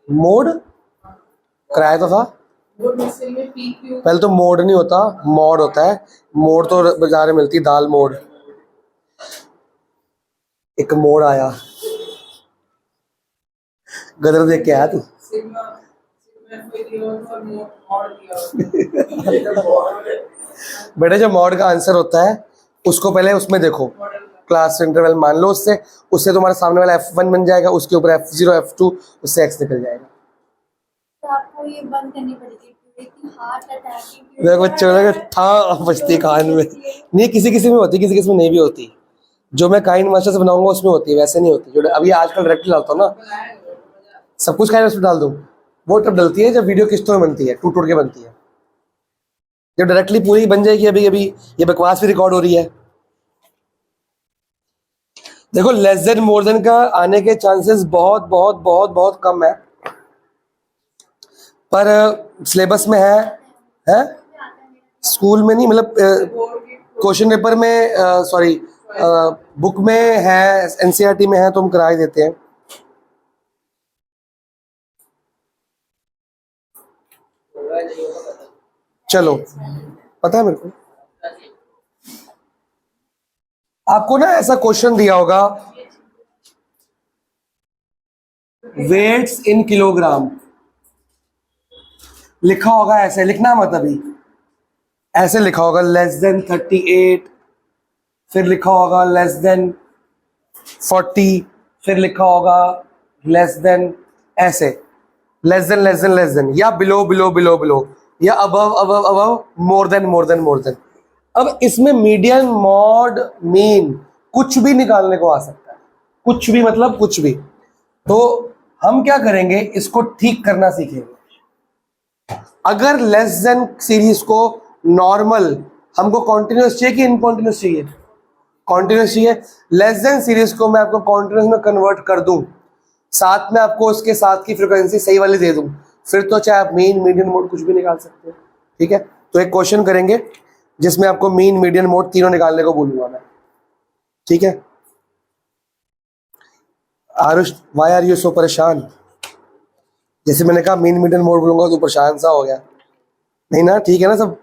Mode कराया तो था। पहले तो मोड नहीं होता, मोड होता है। मोड तो बाजार में मिलती, दाल मोड। एक मोड आया, गदर देख के आया तू। बेटा जो मॉड का आंसर होता है उसको पहले उसमें देखो, क्लास इंटरवल मान लो, उससे उससे तुम्हारे सामने वाला F1 बन जाएगा, उसके ऊपर F0 F2, उससे X निकल जाएगा। तो आपको ये बंद करनी पड़ेगी क्योंकि हार्ट अटैक देखो बच्चों ने था बजती कान में। नहीं, किसी किसी में होती, किसी किसी में नहीं भी होती। जो मैं काइंड मास्टर से बनाऊंगा उसमें होती है, वैसे नहीं होती। जो अभी आजकल डायरेक्टली डालता हूँ ना, सब कुछ काइंड मास्टर डाल दूँ, वो तब डलती है जब वीडियो किस्तों में बनती है, टूट टूट के बनती है। जब डायरेक्टली पूरी बन जाएगी, अभी अभी ये बकवास भी रिकॉर्ड हो रही है। देखो लेस देन मोर देन का आने के चांसेस बहुत बहुत बहुत बहुत कम है, पर सिलेबस में है? स्कूल में नहीं, मतलब क्वेश्चन पेपर में, सॉरी बुक में है, एनसीईआरटी में है, तो हम करा ही देते हैं। चलो, पता है मेरे को। आपको ना ऐसा क्वेश्चन दिया होगा, वेट्स इन किलोग्राम लिखा होगा, ऐसे लिखना मत अभी, ऐसे लिखा होगा लेस देन 38, फिर लिखा होगा लेस देन 40, फिर लिखा होगा लेस देन, ऐसे less than less than less than, या बिलो बिलो बिलो बिलो, या above above above, more than more than more than. अब इसमें मीडियन, मॉड, मीन कुछ भी निकालने को आ सकता है, कुछ भी मतलब कुछ भी। तो हम क्या करेंगे, इसको ठीक करना सीखेंगे। अगर लेस देन सीरीज को नॉर्मल, हमको कॉन्टिन्यूस चाहिए कि इनकॉन्टिन्यूस चाहिए? कॉन्टिन्यूस चाहिए। लेस देन सीरीज को मैं आपको कॉन्टिन्यूस में कन्वर्ट कर दूं, साथ में आपको उसके साथ की फ्रीक्वेंसी सही वाली दे दूं, फिर तो चाहे आप मीन, मीडियन, मोड कुछ भी निकाल सकते हो। ठीक है, तो एक क्वेश्चन करेंगे जिसमें आपको मीन, मीडियन, मोड तीनों निकालने को बोलूंगा मैं। ठीक है Aarush, why are you so परेशान? जैसे मैंने कहा मीन, मीडियन, मोड बोलूंगा तो परेशान सा हो गया। नहीं ना, ठीक है ना सब?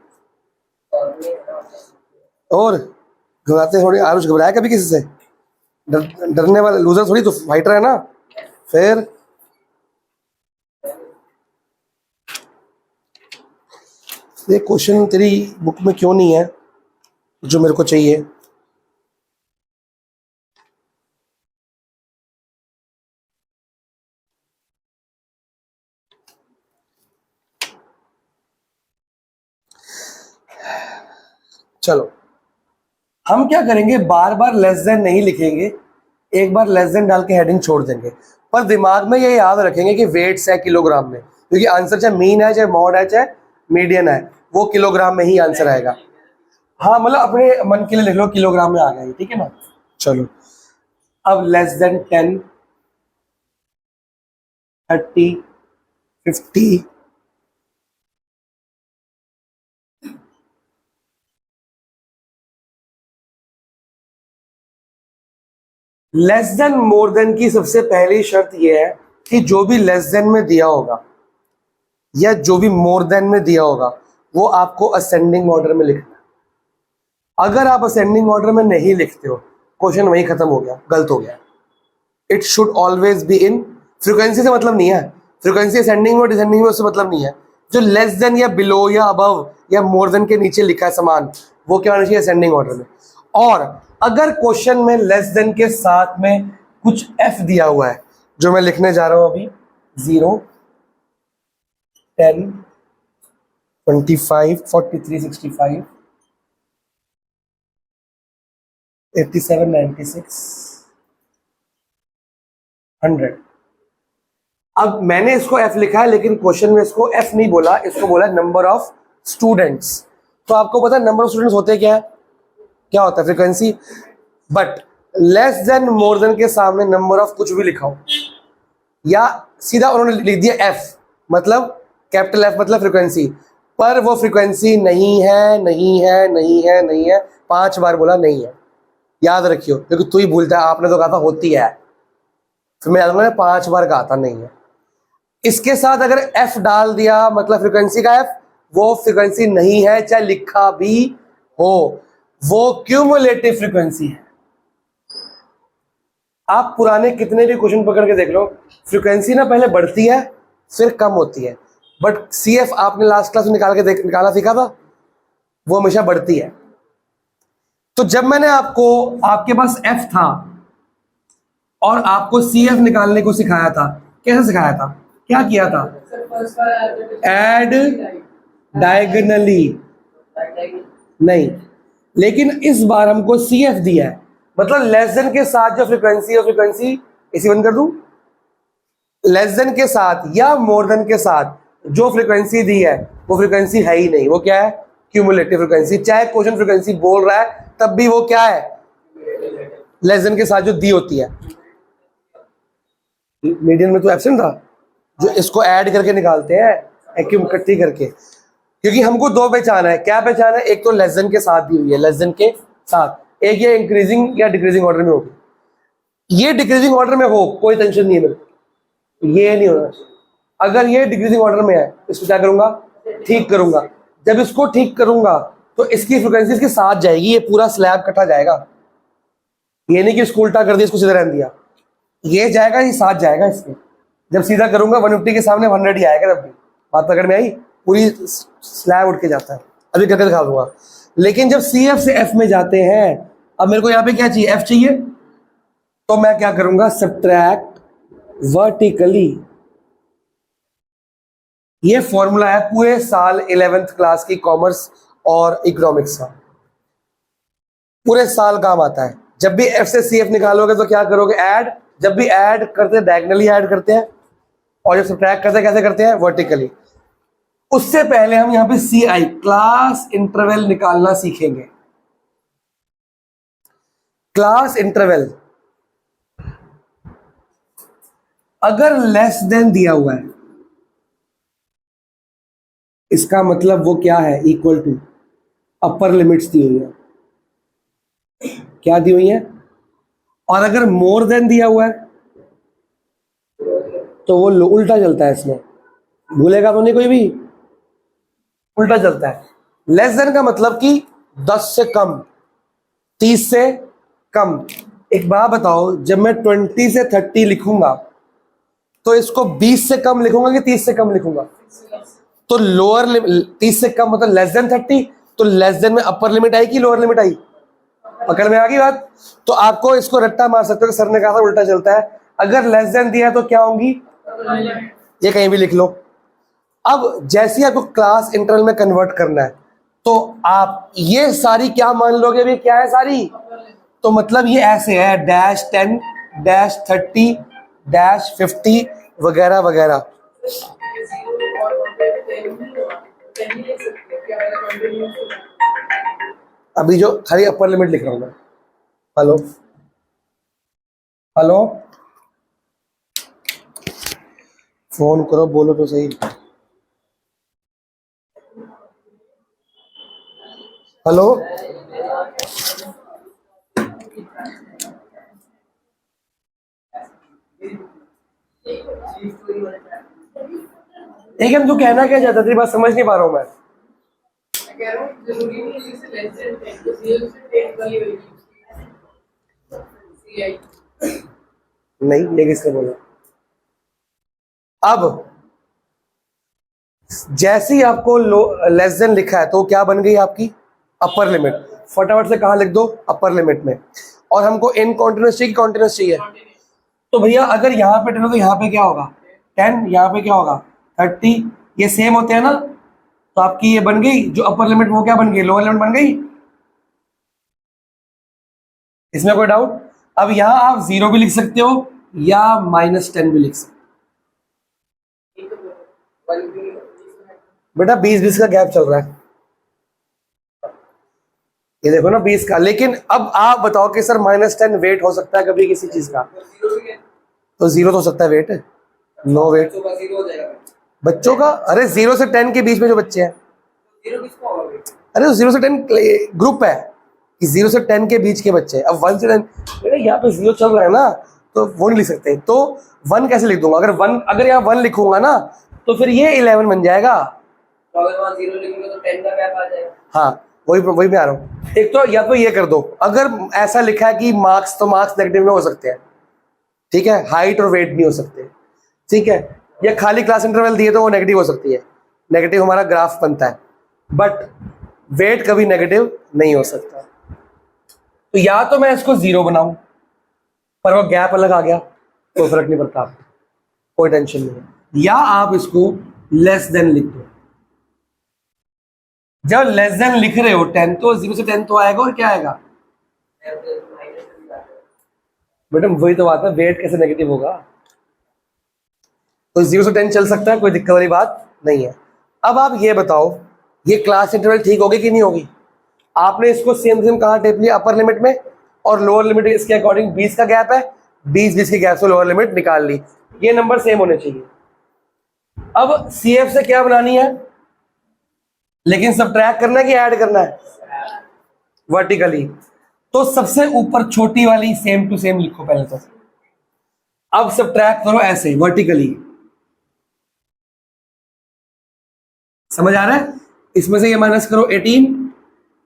और घबराते थोड़ी, आरुष घबराया कभी किसी से? डरने वाला लूजर थोड़ी, तो फाइटर है ना। फिर ये क्वेश्चन तेरी बुक में क्यों नहीं है जो मेरे को चाहिए? चलो हम क्या करेंगे, बार बार लेस देन नहीं लिखेंगे, एक बार लेस देन डाल के हेडिंग छोड़ देंगे, पर दिमाग में ये याद रखेंगे कि वेट्स है किलोग्राम में, क्योंकि आंसर चाहे मीन है, चाहे मॉड है, चाहे मीडियन है, वो किलोग्राम में ही आंसर आएगा। हाँ मतलब अपने मन के लिए लिख लो, किलोग्राम में आ गया, ठीक है ना। चलो अब less than 10, 30, 50, less than more than की सबसे पहली शर्त यह है कि जो भी लेस देन में दिया होगा या जो भी मोर देन में दिया होगा वो आपको असेंडिंग ऑर्डर में लिखना है। अगर आप असेंडिंग ऑर्डर में नहीं लिखते हो, क्वेश्चन वहीं खत्म हो गया, गलत हो गया। It should always be in, frequency से मतलब नहीं है, फ्रीक्वेंसी असेंडिंग में डिसेंडिंग में उससे मतलब नहीं है। जो लेस देन या बिलो या अबव या मोर देन के नीचे लिखा है समान, वो क्या होना चाहिए, असेंडिंग ऑर्डर में। और अगर क्वेश्चन में लेस देन के साथ में कुछ एफ दिया हुआ है, जो मैं लिखने जा रहा हूं अभी, 0, 10, 25, 43, 65, 87, 96, 100। अब मैंने इसको एफ लिखा है, लेकिन क्वेश्चन में इसको एफ नहीं बोला, इसको बोला नंबर ऑफ स्टूडेंट्स। तो आपको पता है नंबर ऑफ स्टूडेंट्स होते क्या है, क्या होता है, frequency. But less than more than के सामने नंबर ऑफ कुछ भी लिखा हो, या सीधा उन्होंने लिख दिया एफ, मतलब कैपिटल एफ मतलब फ्रीक्वेंसी, पर वो फ्रीक्वेंसी नहीं है, नहीं है, नहीं है, नहीं है, 5 बार बोला नहीं है। याद रखियो, क्योंकि तू ही भूलता है, आपने तो कहा था होती है। फिर मैं याद रखूंगा 5 बार का आता नहीं है। इसके साथ अगर एफ डाल दिया मतलब फ्रीक्वेंसी का एफ, वो फ्रीक्वेंसी नहीं है चाहे लिखा भी हो, वो क्यूमुलेटिव फ्रीक्वेंसी है। आप पुराने कितने भी क्वेश्चन पकड़ के देख लो, फ्रीक्वेंसी ना पहले बढ़ती है फिर कम होती है, बट सी एफ आपने लास्ट क्लास में निकाला सीखा था, वो हमेशा बढ़ती है। तो जब मैंने आपके पास एफ था और आपको सी एफ निकालने को सिखाया था, कैसे सिखाया था, क्या किया था, एड डायगोनली नहीं, लेकिन इस बार हमको सी एफ दिया है, मतलब लेस देन के साथ जो फ्रीक्वेंसी है, फ्रीक्वेंसी इसी बंद कर दूं, लेस देन के साथ या मोर देन के साथ जो फ्रीक्वेंसी दी है वो फ्रीक्वेंसी है ही नहीं, वो क्या है, क्यूमुलेटिव फ्रीक्वेंसी। चाहे क्वेश्चन फ्रीक्वेंसी बोल रहा है तब भी वो क्या है, लेस देन के साथ जो दी होती है। मीडियन में तो एब्सेंट था, जो इसको ऐड करके निकालते हैं इकट्ठी करके, क्योंकि हमको दो पहचान है। क्या पहचान है, एक तो लेस देन के साथ दी हुई है, लेस देन के साथ, एक ये इंक्रीजिंग या डिक्रीजिंग ऑर्डर में होगी। ये डिक्रीजिंग ऑर्डर में हो कोई टेंशन नहीं है मेरे, ये नहीं होना। अगर ये डिक्रीजिंग ऑर्डर में है इसको क्या करूंगा, ठीक करूंगा। जब इसको ठीक करूंगा तो इसकी फ्रीक्वेंसी इसके साथ जाएगी, ये पूरा स्लैब कटा जाएगा। ये नहीं कि इसको उल्टा कर दिया इसको सीधा रहने दिया, ये जाएगा, ये साथ जाएगा इसके। जब सीधा करूंगा 150 के सामने 100 ही आएगा। जब भी बात पकड़ में आई, पूरी स्लैब उठ के जाता है, अभी करके दिखा दूंगा। लेकिन जब सी एफ से एफ में जाते हैं, अब मेरे को यहाँ पे क्या चाहिए, एफ चाहिए, तो मैं क्या करूंगा, सब्ट्रैक्ट वर्टिकली। ये फॉर्मूला है पूरे साल 11th क्लास की कॉमर्स और इकोनॉमिक्स का, पूरे साल काम आता है। जब भी एफ से सी एफ निकालोगे तो क्या करोगे, ऐड। जब भी ऐड करते हैं डायगोनली ऐड करते हैं, और जब सब्ट्रैक्ट करते हैं कैसे करते हैं, वर्टिकली। उससे पहले हम यहां पे सी आई क्लास इंटरवल निकालना सीखेंगे। क्लास इंटरवल अगर लेस देन दिया हुआ है, इसका मतलब वो क्या है, इक्वल टू अपर लिमिट्स दी हुई है, क्या दी हुई है। और अगर मोर देन दिया हुआ है तो वो उल्टा चलता है, इसमें भूलेगा तो नहीं कोई भी, उल्टा चलता है। लेस देन का मतलब कि 10 से कम, 30 से कम। एक बात बताओ, जब मैं 20 से 30 लिखूंगा तो इसको 20 से कम लिखूंगा कि 30 से कम लिखूंगा, तो लोअर 30 से कम मतलब लेस देन 30, तो लेस देन में अपर लिमिट आई कि लोअर लिमिट आई, पकड़ में आ गई बात। तो आपको इसको रट्टा मार सकते हो कि सर ने कहा था उल्टा चलता है। अगर लेस देन दिया है तो क्या होंगी, ये कहीं भी लिख लो। अब जैसे ही आपको क्लास इंटरवल में कन्वर्ट करना है तो आप ये सारी क्या मान लोगे, भी क्या है सारी, तो मतलब ये ऐसे है, -10 -30 -50 वगैरह वगैरह। अभी जो खाली अपर लिमिट लिख रहा हूं मैं, हेलो हेलो, फोन करो, बोलो तो सही, हेलो। एक हम तो कहना क्या चाहता, तेरी बात समझ नहीं पा रहा हूं मैं। नहीं, ये किसने बोला। अब जैसे ही आपको लेस देन लिखा है तो क्या बन गई आपकी अपर लिमिट, फटाफट से कहां लिख दो, अपर लिमिट में। और हमको इन कॉन्टिन्यूस चाहिए, कॉन्टिन्यूस चाहिए, तो भैया अगर यहाँ पे 10 हो तो यहाँ पे क्या होगा 10, यहाँ पे क्या होगा 30, ये सेम होते हैं ना, तो आपकी ये बन गई जो अपर लिमिट, वो क्या बन गई, लोअर लिमिट बन गई। इसमें कोई डाउट। अब यहां आप 0 भी लिख सकते हो या -10 भी लिख सकते हो। बेटा 20-20 का गैप चल रहा है, ये देखो ना 20 का। लेकिन अब आप बताओ कि सर -10 वेट हो सकता है कभी किसी चीज का, तो 0 तो हो सकता है वेट, नो वेट बच्चों का। अरे 0 से 10 के बीच में जो बच्चे हैं, अरे 0 से 10 ग्रुप है कि 0 से 10 के बीच के बच्चे। अब 1 से 10, यहाँ पे 0 चल रहा है ना, तो वो नहीं लिख सकते। तो 1 कैसे लिख दूंगा? अगर यहाँ 1 लिखूंगा ना तो फिर ये 11 बन जाएगा। तो अगर वहाँ 0 लिखेंगे तो 10 का गैप आ जाएगा। हाँ वही मैं आ रहा हूँ। एक तो या तो ये कर दो, अगर ऐसा लिखा है कि मार्क्स, तो मार्क्स नेगेटिव में हो सकते हैं, ठीक है, हाइट और वेट नहीं हो सकते, ठीक है, या खाली क्लास इंटरवल दिए तो वो नेगेटिव हो सकती है, नेगेटिव हमारा ग्राफ बनता है, बट वेट कभी नेगेटिव नहीं हो सकता। तो या तो मैं इसको 0 बनाऊं पर वो गैप अलग आ गया तो फर्क नहीं पड़ता, आपको कोई टेंशन नहीं है, या आप इसको लेस देन लिख दो। जब लेस देन लिख रहे हो 10, तो 0 से 10 तो आएगा, और क्या आएगा बेटा? वही तो बात है, वेट कैसे नेगेटिव होगा? तो 0 से 10 चल सकता है, कोई दिक्कत वाली बात नहीं है। अब आप ये बताओ, ये क्लास इंटरवल ठीक होगी कि नहीं होगी? आपने इसको सेम कहाँ टेप लिया? अपर लिमिट में, और लोअर लिमिट इसके अकॉर्डिंग 20 का गैप है, 20 के गैप से लोअर लिमिट निकाल ली, ये नंबर सेम होने चाहिए। अब CF से क्या बनानी है, लेकिन सबट्रैक्ट करना है कि ऐड करना है? वर्टिकली। तो सबसे ऊपर छोटी वाली सेम टू सेम लिखो पहले तो, अब सबट्रैक्ट करो ऐसे वर्टिकली। समझ आ रहा है? इसमें से ये माइनस करो 18,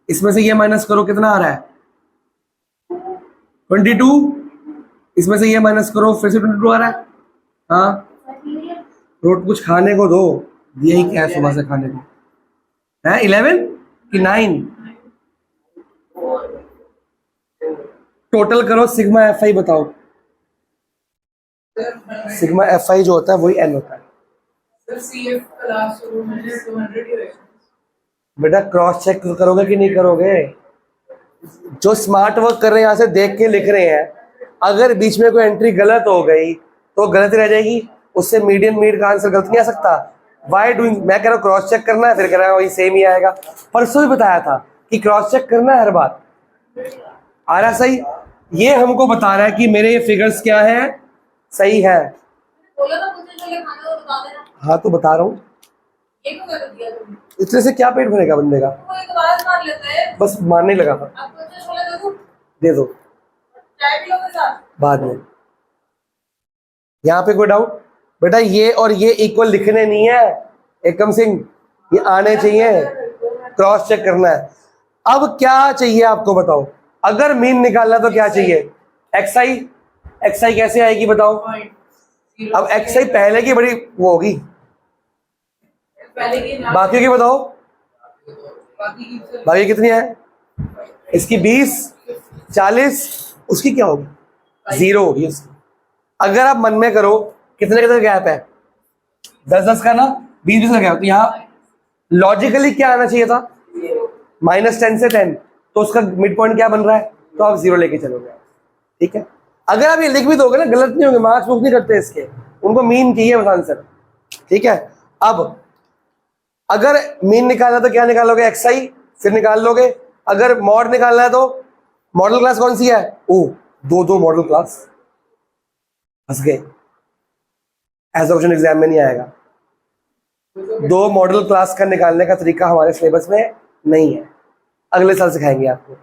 इसमें से ये माइनस करो, कितना आ रहा है 22, इसमें से ये माइनस करो, फिर से 22 आ रहा है। हाँ, रोट कुछ खाने को दो, यही क्या है सुबह से खाने को है? 11 कि 9? टोटल करो, सिग्मा FI बताओ। सिग्मा FI जो होता है वही N होता है। बेटा क्रॉस चेक करोगे कि नहीं करोगे? जो स्मार्ट वर्क कर रहे हैं यहाँ से देख के लिख रहे हैं, अगर बीच में कोई एंट्री गलत हो गई तो गलत रह जाएगी, उससे मीडियन मीड का आंसर गलत नहीं आ सकता। वाई डूइंग, मैं कह रहा हूँ क्रॉस चेक करना है, फिर कह रहा है वही सेम ही आएगा। परसों भी बताया था कि क्रॉस चेक करना है हर बार। आ रहा सही? ये हमको बता रहा है कि मेरे ये फिगर्स क्या है, सही है। हाँ तो बता रहा हूँ, इतने से क्या पेट भरेगा बंदे का? बस मारने लगा था। दे दो बाद में। यहाँ पे कोई डाउट? बेटा ये और ये इक्वल लिखने नहीं है एकम सिंह, ये आने चाहिए, क्रॉस चेक करना है। अब क्या चाहिए आपको बताओ? अगर मीन निकालना तो क्या चाहिए? XI कैसे आएगी बताओ? अब XI पहले की बड़ी वो होगी, बाकी की बताओ, बाकी कितनी है? इसकी 20, 40, उसकी क्या होगी? 0 होगी उसकी। अगर आप मन में करो कितने कितने गैप है, 10-10 का ना, 20-20 का गैप, तो यहाँ लॉजिकली क्या आना चाहिए था? -10 से 10, तो उसका मिड पॉइंट क्या बन रहा है? तो आप 0 लेके चलोगे, ठीक है। अगर आप ये लिख भी दोगे ना, गलत नहीं होंगे, मार्क्स बुक नहीं करते इसके, उनको मीन चाहिए बस आंसर, ठीक है। अब अगर मीन निकालना तो क्या निकालोगे? XI, फिर निकाल लोगे। अगर मॉड निकालना है तो मॉडल क्लास कौन सी है? ओ, दो मॉडल क्लास, हंस गए, ऐसा ऑप्शन एग्जाम में नहीं आएगा। 2 मॉडल क्लास का निकालने का तरीका हमारे सिलेबस में नहीं है, अगले साल सिखाएंगे आपको।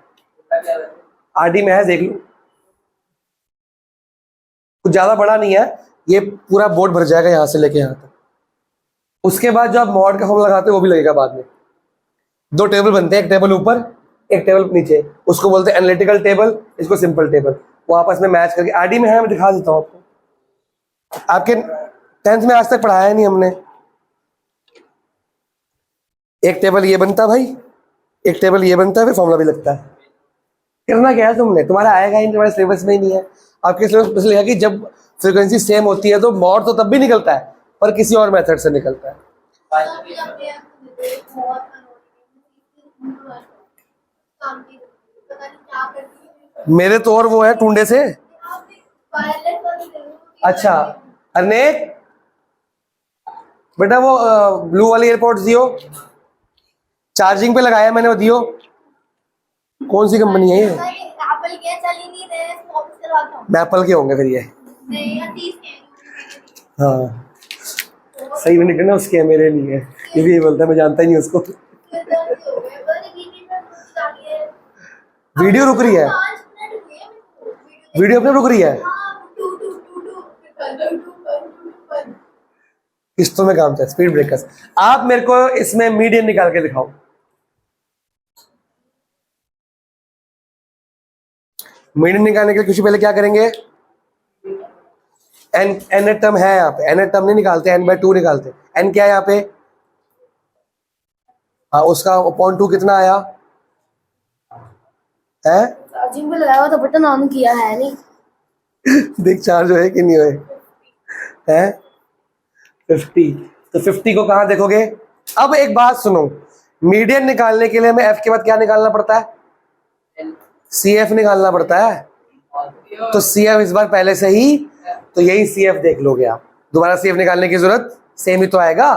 RD में है, देख लो, कुछ ज्यादा बड़ा नहीं है, ये पूरा बोर्ड भर जाएगा यहाँ से लेके यहाँ तक। उसके बाद जो आप मॉड का फॉर्म लगाते हो वो भी लगेगा बाद में। 2 टेबल बनते हैं, एक टेबल ऊपर, एक टेबल नीचे, उसको बोलते हैं एनालिटिकल टेबल, इसको सिंपल टेबल, वो आपस में मैच करके। RD में है, मैं दिखा देता हूँ आपको, आपके 10th में आज तक पढ़ाया नहीं हमने। एक टेबल ये बनता है भाई, एक टेबल ये बनता है, फिर फॉर्मूला भी लगता है। करना क्या है तुमने? तुम्हारा आएगा ही, तुम्हारे सिलेबस में ही नहीं है। आपके सिलेबस में लिखा कि जब फ्रीक्वेंसी सेम होती है तो मॉड तो तब भी निकलता है, पर किसी और मेथड से निकलता है। मेरे तो और वो है टूंडे से। अच्छा अनेक, बेटा वो ब्लू वाली एयरपोर्ट दियो, चार्जिंग पे लगाया मैंने, वो दियो। कौन सी कंपनी है ये? एप्पल के चल ही नहीं रहे, वापस करवाता हूं। मैं एप्पल के होंगे फिर ये। नहीं या 30 के। हाँ सही में निकलना, उसके मेरे नहीं है, ये भी बोलता है, मैं जानता ही नहीं उसको। वीडियो रुक रही है, वीडियो अपने रुक रही है। किस्तों में काम चल, स्पीड ब्रेकर्स। आप मेरे को इसमें मीडियन निकाल के दिखाओ। मीडियन निकालने के लिए कुछ पहले क्या करेंगे, एन एन टर्म है यहाँ पे, एन टर्म नहीं निकालते, n/2 निकालते। एन क्या है यहाँ पे, हाँ उसका अपॉन 2 कितना आया है? चार्जिंग पे लगाया हुआ था, बटन ऑन किया है नहीं। देख चार्ज होए कि नहीं होए है 50। तो 50 को कहाँ देखोगे? अब एक बात सुनो, मीडियन निकालने के लिए हमें एफ के बाद क्या निकालना पड़ता है? सी एफ निकालना पड़ता है। तो सी एफ इस बार पहले से ही, तो यही सी एफ देख लोगे आप, दोबारा सी एफ निकालने की जरूरत, सेम ही तो आएगा।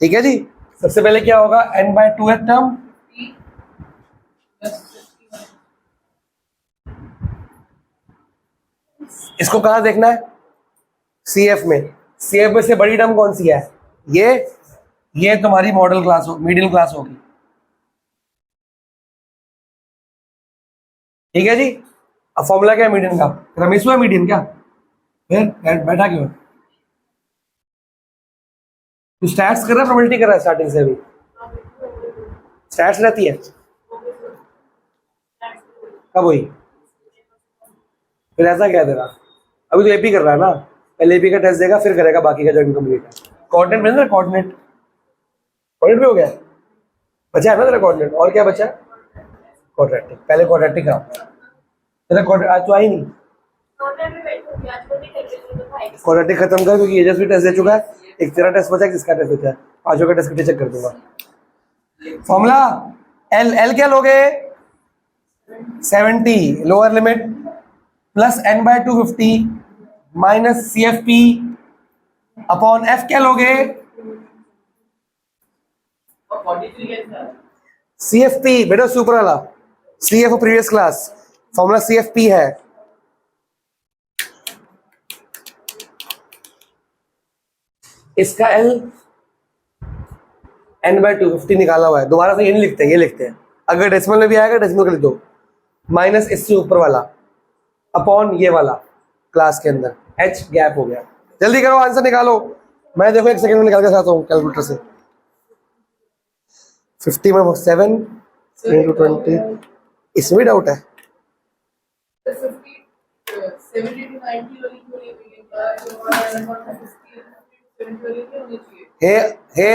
ठीक है जी, सबसे पहले क्या होगा, n/2 है टर्म, इसको कहां देखना है? सी एफ में। सी एफ में से बड़ी टर्म कौन सी है? ये तुम्हारी मॉडल क्लास हो, मिडिल क्लास होगी। ठीक है जी। अब फॉर्मूला क्या है मीडियन का? रमेश है मीडियन क्या? फिर बैठा क्यों? तू स्टैट्स कर रहा है प्रोबेबिलिटी कर रहा है स्टार्टिंग से? अभी स्टैट्स रहती है कब हुई? फिर ऐसा क्या तेरा? अभी तो एपी कर रहा है ना, पहले एपी का टेस्ट देगा फिर करेगा बाकी का जो इनकम्प्लीट है। कोऑर्डिनेट में ना, कोऑर्डिनेट भी हो गया, बचा है ना तेरा कोऑर्डिनेट? और क्या बचा है? क्वाड्रेटिक। पहले क्वाड्रेटिक का तेरा आज तो आई नहीं। क्वाड्रेटिक खत्म कर, क्योंकि एजस भी टेस्ट दे चुका है। एक तेरा टेस्ट बचा है, किसका टेस्ट बचा है? पांचों का टेस्ट चेक कर दूंगा। फॉर्मूला एल, एल क्या लोगे? 70 lower limit plus n/2 50 minus C F P upon F क्या लोगे? सी एफ पी बेटा, सुपर वाला C F previous class, formula C F P है। इसका एल n/2 50 निकाला हुआ है, दोबारा से ये नहीं लिखते, ये लिखते हैं। अगर डेसिमल में भी आएगा डेसिमल कर लिख दो, माइनस इससे ऊपर वाला अपॉन ये वाला क्लास के अंदर, h गैप हो गया। जल्दी करो, आंसर निकालो। मैं देखो 1 सेकंड में निकाल के खाता हूँ कैलकुलेटर से। 50 में 7 into 20, इसमें भी डाउट है? हे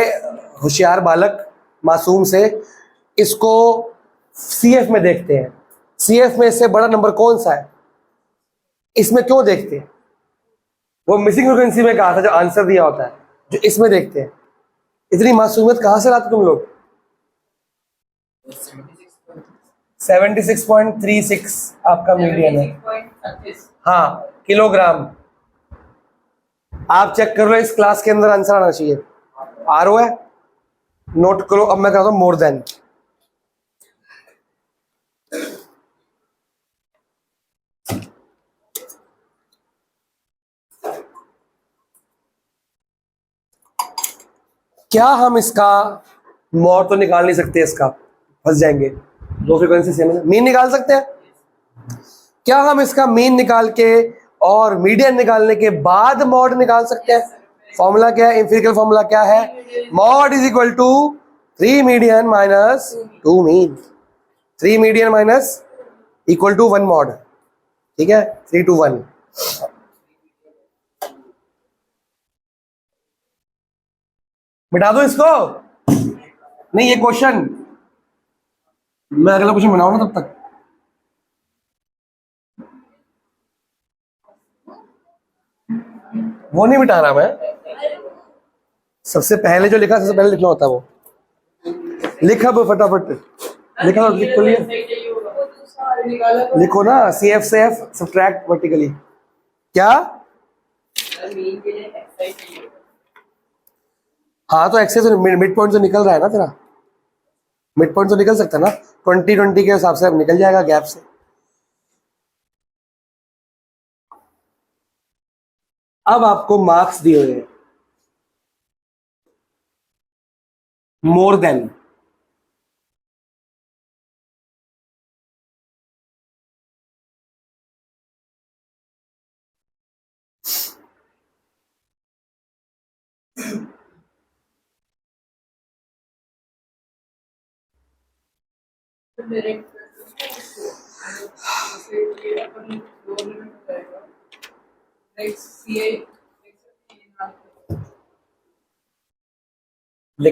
होशियार बालक, मासूम से, इसको सीएफ में देखते हैं। सीएफ में इससे बड़ा नंबर कौन सा है, इसमें क्यों देखते हैं? वो मिसिंग फ्रीक्वेंसी में कहा था जो आंसर दिया होता है, जो इसमें देखते हैं। इतनी मासूमियत कहां से लाते तुम लोग? 76.36 आपका मीडियन है। हाँ, किलोग्राम। आप चेक कर लो, इस क्लास के अंदर आंसर आना चाहिए। आर है, नोट करो। अब मैं कहता हूं मोर देन। क्या हम इसका मोर तो निकाल नहीं सकते? इसका फंस जाएंगे, दो फ्रीक्वेंसी सेम है। मीन निकाल सकते हैं? क्या हम इसका मीन निकाल के और मीडियन निकालने के बाद मॉड निकाल सकते हैं? फॉर्मूला क्या है, एम्पिरिकल फॉर्मूला क्या है? Mode is equal to 3 median minus 2 mean. 3 median minus equal to 1 mode. ठीक है, 3 to 1। मिटा दो इसको। नहीं, ये क्वेश्चन मैं अगला क्वेश्चन बनाऊं ना तब तक। वो नहीं मिटा रहा मैं, सबसे पहले जो लिखा सबसे पहले लिखना होता है वो। लिखा वो फटाफट लिखा, लिखो लिखो ना, सी एफ से एफ सब्ट्रैक्ट वर्टिकली। क्या? हाँ, तो एक्सेस मिड पॉइंट तो निकल रहा है ना तेरा, मिड पॉइंट तो निकल सकता है ना, 20-20 के हिसाब से निकल जाएगा गैप से। अब आपको मार्क्स दिए हुए हैं, मोर देन। लिख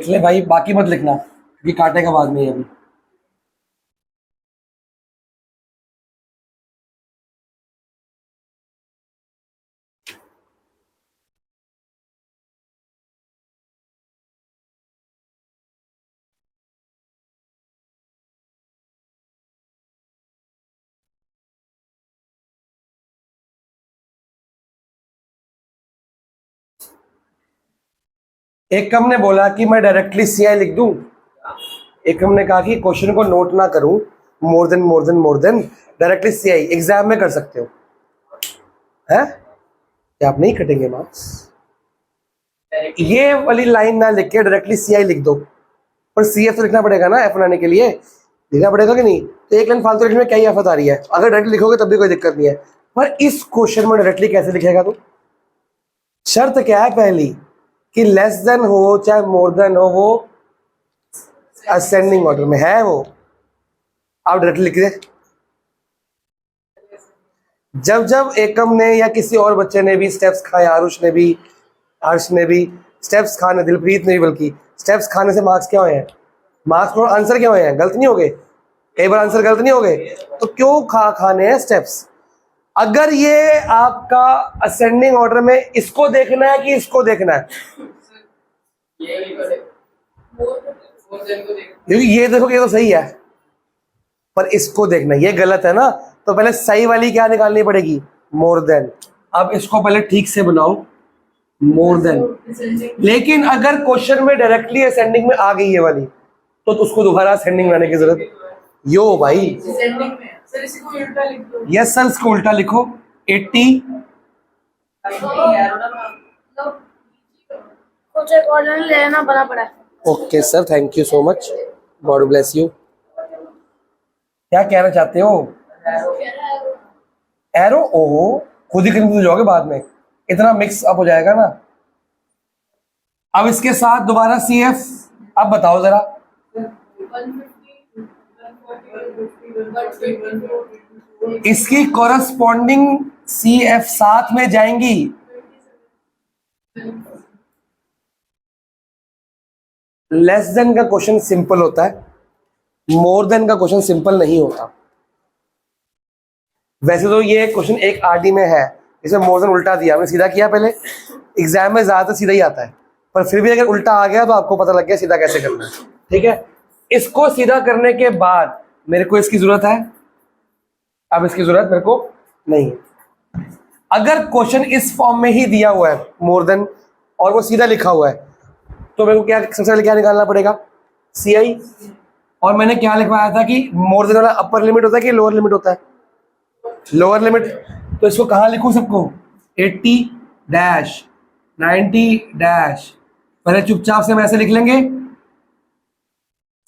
ले भाई, बाकी मत लिखना क्योंकि काटेगा बाद में ये अभी। एकम ने बोला कि मैं डायरेक्टली सीआई लिख दूं। एकम ने कहा कि क्वेश्चन को नोट ना करूं, more than directly CI exam में कर सकते हो, है क्या आप नहीं कटेंगे मार्क्स? ये वाली लाइन ना लिख के डायरेक्टली सीआई लिख दो, पर सीएफ तो लिखना पड़ेगा ना, एफ बनाने के लिए लिखना पड़ेगा कि नहीं? तो एक लाइन फालतू लिखने में क्या ही आफत आ रही है? अगर डायरेक्टली लिखोगे तब भी कोई दिक्कत नहीं है, पर इस क्वेश्चन में डायरेक्टली कैसे लिखेगा? तो शर्त क्या है पहली कि लेस देन हो चाहे मोर देन हो, वो असेंडिंग ऑर्डर में है, वो आप डायरेक्टली लिख दे। जब जब एकम ने या किसी और बच्चे ने भी स्टेप्स खाए, आरुष ने भी, हर्ष ने भी स्टेप्स खाने, दिलप्रीत ने भी, बल्कि स्टेप्स खाने से मार्क्स क्या हुए हैं? मार्क्स और आंसर क्या हुए हैं? गलत नहीं हो गए? कई बार आंसर गलत नहीं हो गए, तो क्यों खाने हैं स्टेप्स? अगर ये आपका असेंडिंग ऑर्डर में इसको देखना है कि इसको देखना है, क्योंकि ये देखो ये तो सही है, पर इसको देखना ये गलत है ना, तो पहले सही वाली क्या निकालनी पड़ेगी? More than. अब इसको पहले ठीक से बनाओ, मोर देन। लेकिन अगर क्वेश्चन में डायरेक्टली असेंडिंग में आ गई ये वाली, तो उसको दोबारा असेंडिंग लाने की जरूरत यो भाई। यस सर, इसको उल्टा लिखो 80 लेना बड़ा पड़ा। Okay sir, thank you so much, God bless you. क्या कहना चाहते हो? एरो? ओहो, खुद ही कंफ्यूज हो जाओगे बाद में, इतना मिक्स अप हो जाएगा ना। अब इसके साथ दोबारा सी एफ, अब बताओ जरा। इसकी कॉरस्पॉन्डिंग सी एफ साथ में जाएंगी। लेस देन का क्वेश्चन सिंपल होता है, मोर देन का क्वेश्चन सिंपल नहीं होता। वैसे तो ये क्वेश्चन एक आरडी में है, इसमें मोर देन उल्टा दिया, हमने सीधा किया पहले। एग्जाम में ज्यादातर सीधा ही आता है, पर फिर भी अगर उल्टा आ गया तो आपको पता लग गया सीधा कैसे करना है, ठीक है? इसको सीधा करने के बाद मेरे को इसकी जरूरत है, अब इसकी जरूरत मेरे को नहीं है। अगर क्वेश्चन इस फॉर्म में ही दिया हुआ है मोर देन, और वो सीधा लिखा हुआ है, तो मेरे को क्या सबसे पहले क्या निकालना पड़ेगा? सी आई। और मैंने क्या लिखवाया था कि मोर देन वाला अपर लिमिट होता है कि लोअर लिमिट होता है? Lower limit. तो इसको कहाँ लिखूं सबको? 80 डैश 90 डैश, पहले चुपचाप से हम ऐसे लिख लेंगे।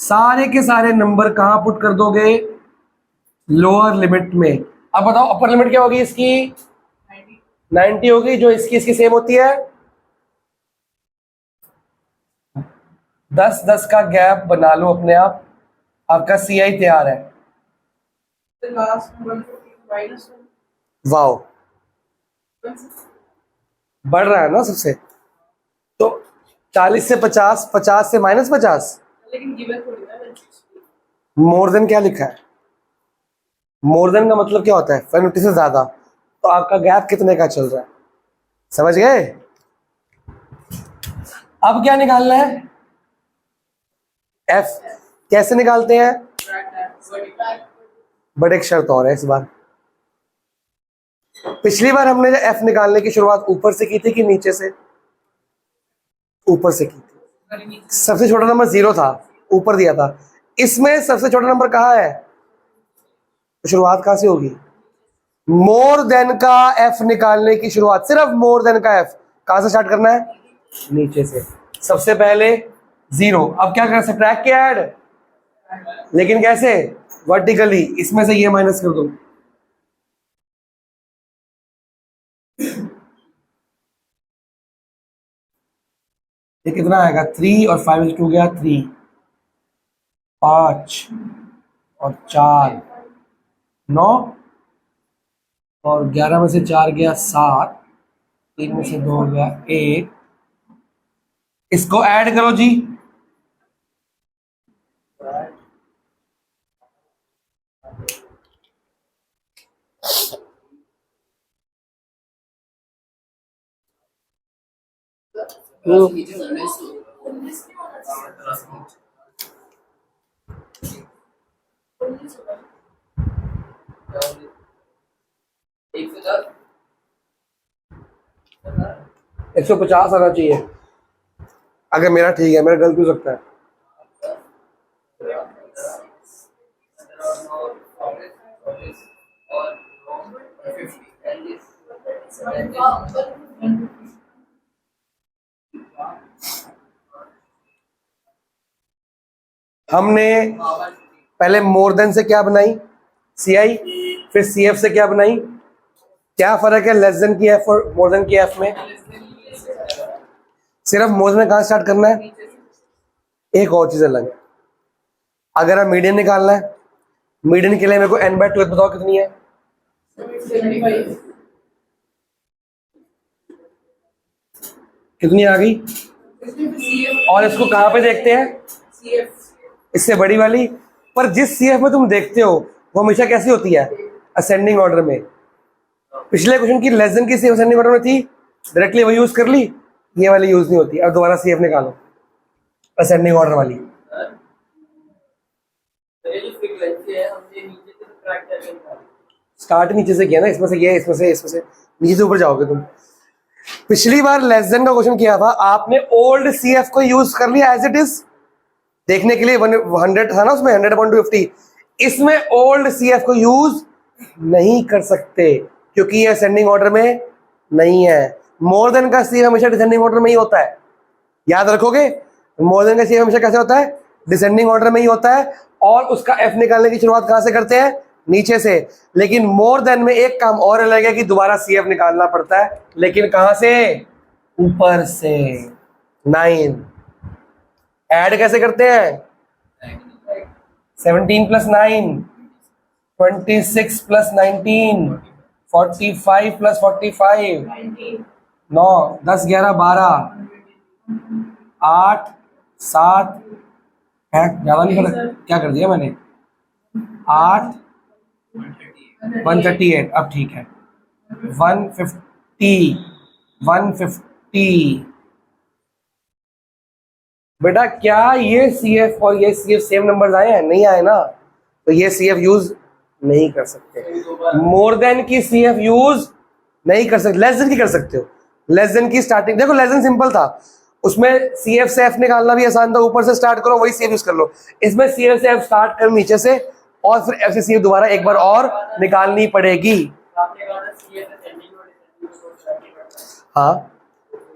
सारे के सारे नंबर कहाँ पुट कर दोगे? लोअर लिमिट में। अब बताओ अपर लिमिट क्या होगी इसकी? 90 होगी, जो इसकी सेम होती है। 10-10 का गैप बना लो अपने आप, आपका सी आई तैयार है। वाओ, बढ़ रहा है ना सबसे। तो 40 से 50, 50 से -50, मोर देन क्या लिखा है? मोर देन का मतलब क्या होता है? 50 से ज्यादा। तो आपका गैप कितने का चल रहा है? समझ गए? अब क्या निकालना है? एफ। कैसे निकालते हैं? बट एक शर्त और है इस बार। पिछली बार हमने जो एफ निकालने की शुरुआत ऊपर से की थी कि नीचे से? ऊपर से की थी। सबसे छोटा नंबर 0 था, ऊपर दिया था। इसमें सबसे छोटा नंबर कहाँ है? तो शुरुआत कहाँ से होगी? मोर देन का एफ निकालने की शुरुआत, सिर्फ मोर देन का एफ कहाँ से स्टार्ट करना है? नीचे से। सबसे पहले 0, अब क्या कर सकते हैं? क्या ऐड, लेकिन कैसे? वर्टिकली। इसमें से ये माइनस कर दो, ये कितना आएगा 3 और 5 में 2 गया 3, 5 और 4 9 और 11 में से 4 गया 7, 3 में से 2 गया 1। इसको ऐड करो जी। एक सौ दस 150 आना चाहिए। अगर मेरा ठीक है, मेरा गलत हो सकता है। हमने पहले मोर देन से क्या बनाई, सी आई, फिर सी एफ से क्या बनाई। क्या फर्क है लेस देन की एफ और मोर देन की एफ में? सिर्फ मोर देन कहाँ स्टार्ट करना है। एक और चीज अलग है, अगर हम मीडियन निकालना है, मीडियन के लिए मेरे को n/2 बताओ कितनी है। कितनी आ गई? और इसको कहाँ पे देखते हैं? इससे बड़ी वाली। पर जिस सी एफ में तुम देखते हो वो हमेशा कैसी होती है? असेंडिंग ऑर्डर में। पिछले क्वेश्चन की लेस देन की सी एफ असेंडिंग ऑर्डर में थी, डायरेक्टली वही यूज कर ली, ये वाली यूज नहीं होती। अब दोबारा सी एफ निकालो असेंडिंग ऑर्डर वाली। स्टार्ट नीचे से किया ना, इसमें से ये, इसमें से नीचे से ऊपर जाओगे तुम। पिछली बार लेस देन का क्वेश्चन किया था, आपने ओल्ड सी एफ को यूज कर लिया एज इट इज देखने के लिए। 100 था ना उसमें, 100/50। इसमें ओल्ड सी एफ को यूज नहीं कर सकते क्योंकि ये असेंडिंग ऑर्डर में नहीं है। मोर देन का सी एफ हमेशा डिसेंडिंग ऑर्डर में ही होता है, याद रखोगे। मोर देन का सी एफ हमेशा कैसे होता है? डिसेंडिंग ऑर्डर में ही होता है। और उसका एफ निकालने की शुरुआत कहां से करते हैं? नीचे से। लेकिन मोर देन में एक काम और अलग है कि दोबारा सी एफ निकालना पड़ता है, लेकिन कहां से? ऊपर से। 9 ऐड कैसे करते हैं? 17 + 9 26 + 19 45 + 45 9 10 11 12 8 7 है, ज्यादा नहीं कर, क्या कर दिया मैंने? 8 138। अब ठीक है। 150 150। बेटा क्या ये सी एफ और ये सी एफ सेम नंबर्स आए हैं? नहीं आए ना, तो ये सी एफ यूज नहीं कर सकते। मोर देन की सी एफ यूज नहीं कर सकते, लेस देन की कर सकते हो। लेस देन की स्टार्टिंग देखो, लेस देन सिंपल था, उसमें सी एफ से एफ निकालना भी आसान था, ऊपर से स्टार्ट करो वही सी एफ यूज कर लो। इसमें सी एफ से एफ स्टार्ट कर नीचे से, और फिर एफ से सी एफ दोबारा एक बार और निकालनी पड़ेगी। हाँ,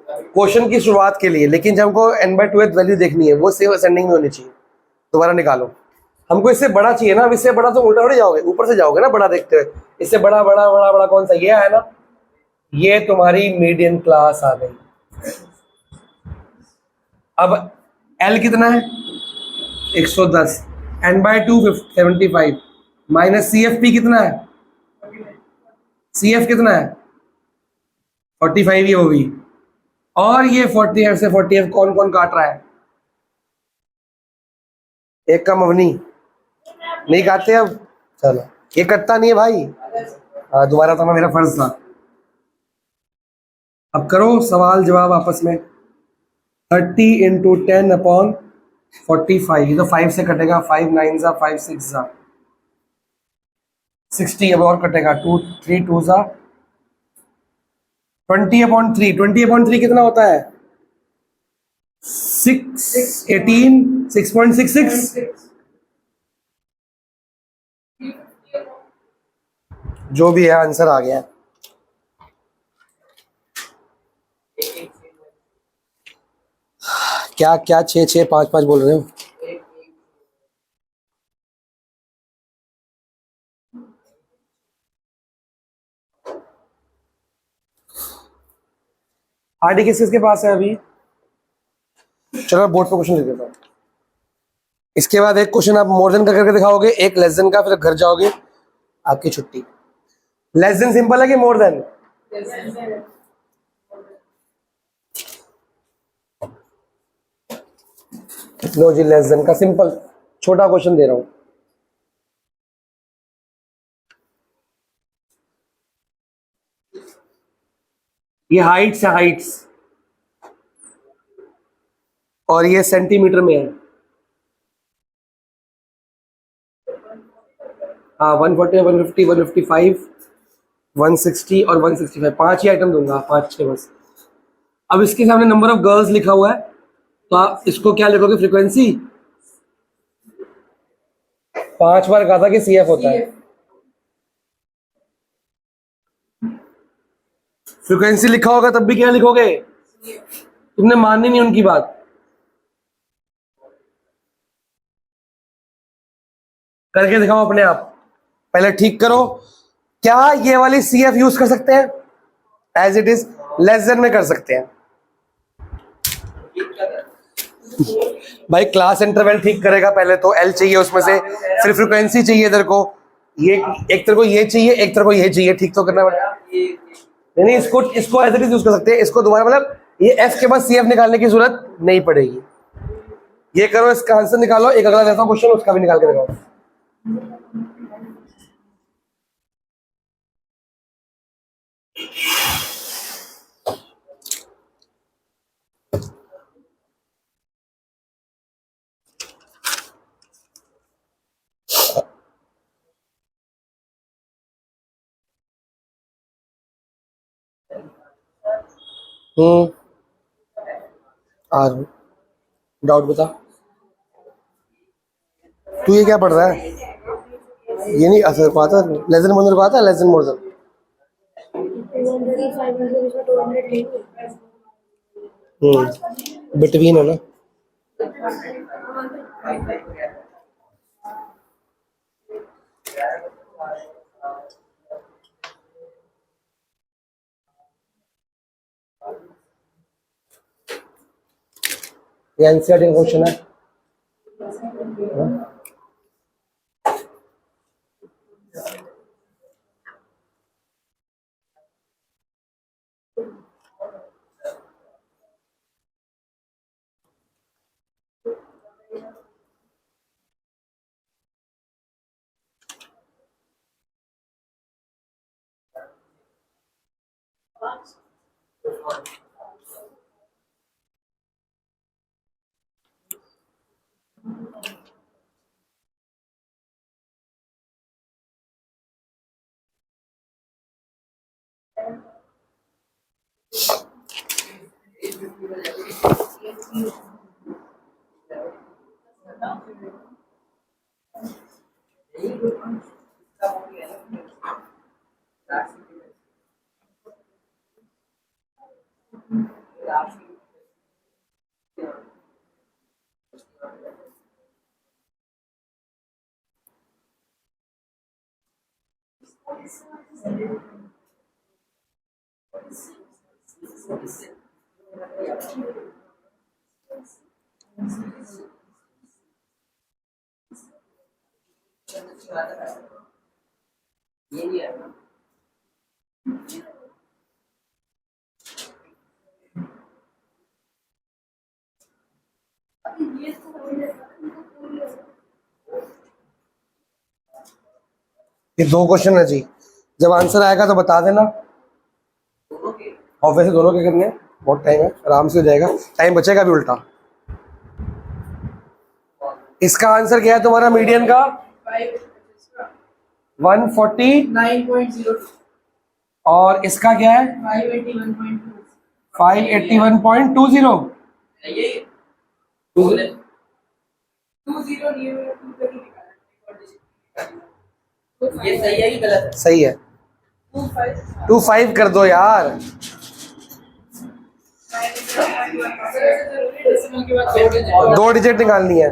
क्वेश्चन की शुरुआत के लिए, लेकिन जब हमको n/2 वैल्यू देखनी है वो सेम असेंडिंग में होनी चाहिए। दोबारा निकालो। हमको इससे बड़ा चाहिए ना, अब इससे बड़ा तो उल्टा उड़ जाओगे, ऊपर से जाओगे ना बड़ा देखते हुए। इससे बड़ा बड़ा बड़ा बड़ा कौन सा? ये है ना, ये तुम्हारी मीडियन क्लास आ गई। अब L कितना है? 110, n/2 75 माइनस CFP कितना है? CF कितना है? 45 ही होगी। और ये 40 से 40 कौन कौन काट रहा है? एक कम अवनी नहीं काटते अब। चलो, ये कटता नहीं है भाई। दोबारा था, मेरा फर्ज था। अब करो सवाल जवाब आपस में। 30 × 10/45, ये तो 5 से कटेगा। 5 9 ज़ा 5 6 ज़ा 60। अब और कटेगा, 2 3 2 ज़ा 20/3। 20/3 कितना होता है? 6 18 6.66। जो भी है आंसर आ गया। क्या क्या 6 6 5 5 बोल रहे हो? आरडी किस किसके पास है अभी? चलो बोर्ड पे क्वेश्चन लिख देता हूँ। इसके बाद एक क्वेश्चन आप मोर देन का करके दिखाओगे, एक लेस देन का, फिर घर जाओगे, आपकी छुट्टी। लेस देन सिंपल है कि मोर देन? लो जी, लेस देन का सिंपल छोटा क्वेश्चन दे रहा हूं। ये हाइट्स है, हाइट्स, और ये सेंटीमीटर में है। हाँ, 140, 150, 155, 160 और 165, 5 ही आइटम दूंगा, 5-6 बस। अब इसके सामने नंबर ऑफ गर्ल्स लिखा हुआ है, तो आप इसको क्या लिखोगे? फ्रीक्वेंसी। 5 बार कहा था कि CF होता है। फ्रीक्वेंसी लिखा होगा तब भी क्या लिखोगे? तुमने माननी नहीं उनकी बात। करके दिखाओ अपने आप, पहले ठीक करो। क्या ये वाली CF यूज कर सकते हैं? As it is less than में कर सकते हैं। भाई क्लास इंटरवल ठीक करेगा, पहले तो L चाहिए उसमें से, फिर फ्रीक्वेंसी चाहिए तेरे को, ये एक तेरे को ये चाहिए, एक तेरे को ये चाहिए, ठीक तो करना पड़ेगा। नहीं, इसको एज इट इज यूज कर सकते हैं, इसको दोबारा मतलब ये F के बाद CF निकालने की जरूरत नहीं पड़ेगी। ये करो, इसका आंसर निकालो। एक अगला देता हूं क्वेश्चन, उसका भी निकाल के दिखाओ। आज डाउट बता। तू ये क्या पढ़ रहा है? ये नहीं असर को आता, लेस देन मोर को आता है, less than more than. Between है ना। ये एनसीईआरटी क्वेश्चन है। ये नहीं है ना। ये 2 क्वेश्चन है जी, जब आंसर आएगा तो बता देना। और वैसे दोनों के करने हैं, बहुत टाइम है, आराम से हो जाएगा, टाइम बचेगा भी उल्टा। इसका आंसर क्या है तुम्हारा मीडियन का? 149.02। और इसका क्या है? 581.20। ये सही है कि गलत है? सही है। 25 कर दो यार। डेसिमल के बाद 2 डिजिट निकालनी है।